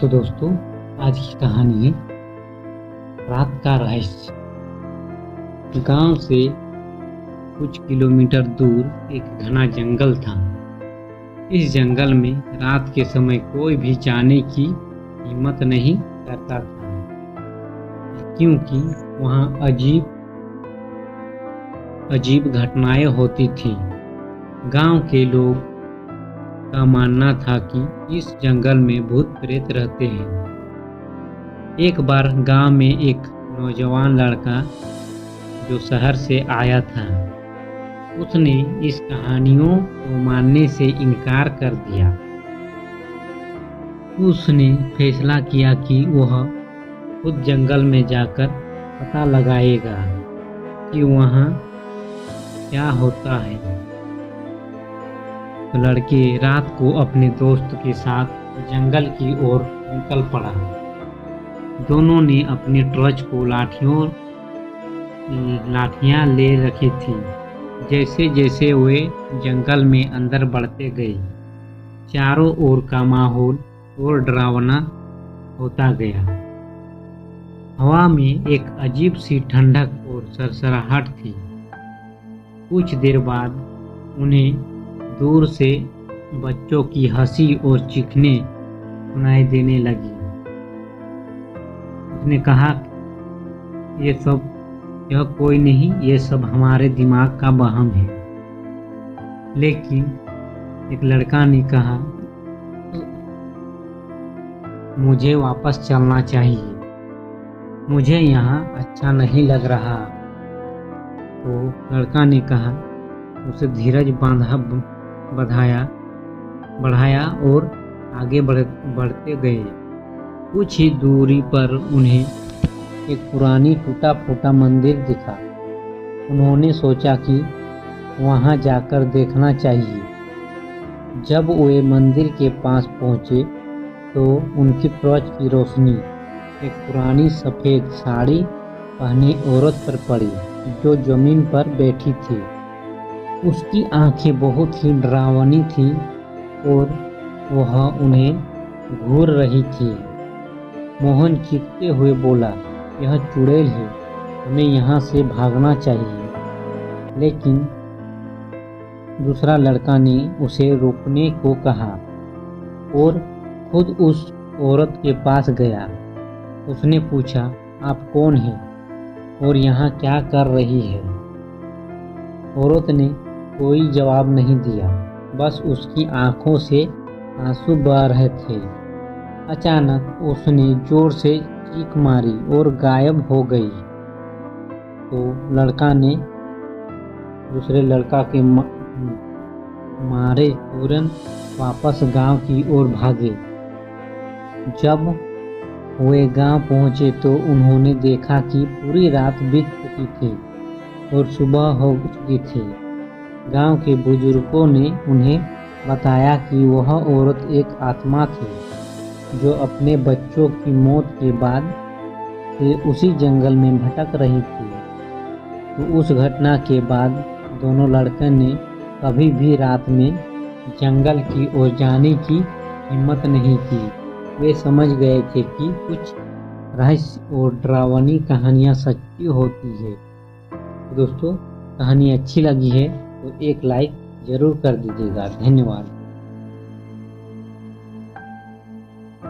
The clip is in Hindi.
तो दोस्तों, आज की कहानी है रात का रहस्य। गांव से कुछ किलोमीटर दूर एक घना जंगल था। इस जंगल में रात के समय कोई भी जाने की हिम्मत नहीं करता था, क्योंकि वहां अजीब घटनाएं होती थीं। गांव के लोग का मानना था कि इस जंगल में भूत प्रेत रहते हैं। एक बार गांव में एक नौजवान लड़का जो शहर से आया था, उसने इस कहानियों को मानने से इनकार कर दिया। उसने फैसला किया कि वह खुद जंगल में जाकर पता लगाएगा कि वहां क्या होता है। तो लड़के रात को अपने दोस्त के साथ जंगल की ओर निकल पड़ा। दोनों ने अपने टॉर्च को लाठियां ले रखी थी। जैसे जैसे वे जंगल में अंदर बढ़ते गए, चारों ओर का माहौल और डरावना होता गया। हवा में एक अजीब सी ठंडक और सरसराहट थी। कुछ देर बाद उन्हें दूर से बच्चों की हंसी और चीखने सुनाई देने लगी। उसने कहा, यह कोई नहीं, ये सब हमारे दिमाग का वहम है। लेकिन एक लड़का ने कहा, मुझे वापस चलना चाहिए, मुझे यहाँ अच्छा नहीं लग रहा। तो लड़का ने कहा, उसे धीरज बढ़ाया और आगे बढ़ते गए। कुछ ही दूरी पर उन्हें एक पुरानी टूटा फूटा मंदिर दिखा। उन्होंने सोचा कि वहां जाकर देखना चाहिए। जब वे मंदिर के पास पहुंचे तो उनकी टॉर्च की रोशनी एक पुरानी सफेद साड़ी पहनी औरत पर पड़ी, जो जमीन पर बैठी थी। उसकी आंखें बहुत ही डरावनी थीं और वह उन्हें घूर रही थी। मोहन चीखते हुए बोला, यह चुड़ैल है, हमें यहाँ से भागना चाहिए। लेकिन दूसरा लड़का ने उसे रोकने को कहा और खुद उस औरत के पास गया। उसने पूछा, आप कौन हैं और यहाँ क्या कर रही है? औरत ने कोई जवाब नहीं दिया, बस उसकी आंखों से आंसू बह रहे थे। अचानक उसने जोर से चीख मारी और गायब हो गई। तो लड़का ने दूसरे लड़का के मारे तुरंत वापस गांव की ओर भागे। जब वे गांव पहुंचे तो उन्होंने देखा कि पूरी रात बीत चुकी थी और सुबह हो चुकी थी। गांव के बुजुर्गों ने उन्हें बताया कि वह औरत एक आत्मा थी, जो अपने बच्चों की मौत के बाद से उसी जंगल में भटक रही थी। तो उस घटना के बाद दोनों लड़के ने कभी भी रात में जंगल की ओर जाने की हिम्मत नहीं की। वे समझ गए थे कि कुछ रहस्य और डरावनी कहानियाँ सच्ची होती है। दोस्तों, कहानी अच्छी लगी है तो एक लाइक जरूर कर दीजिएगा। धन्यवाद।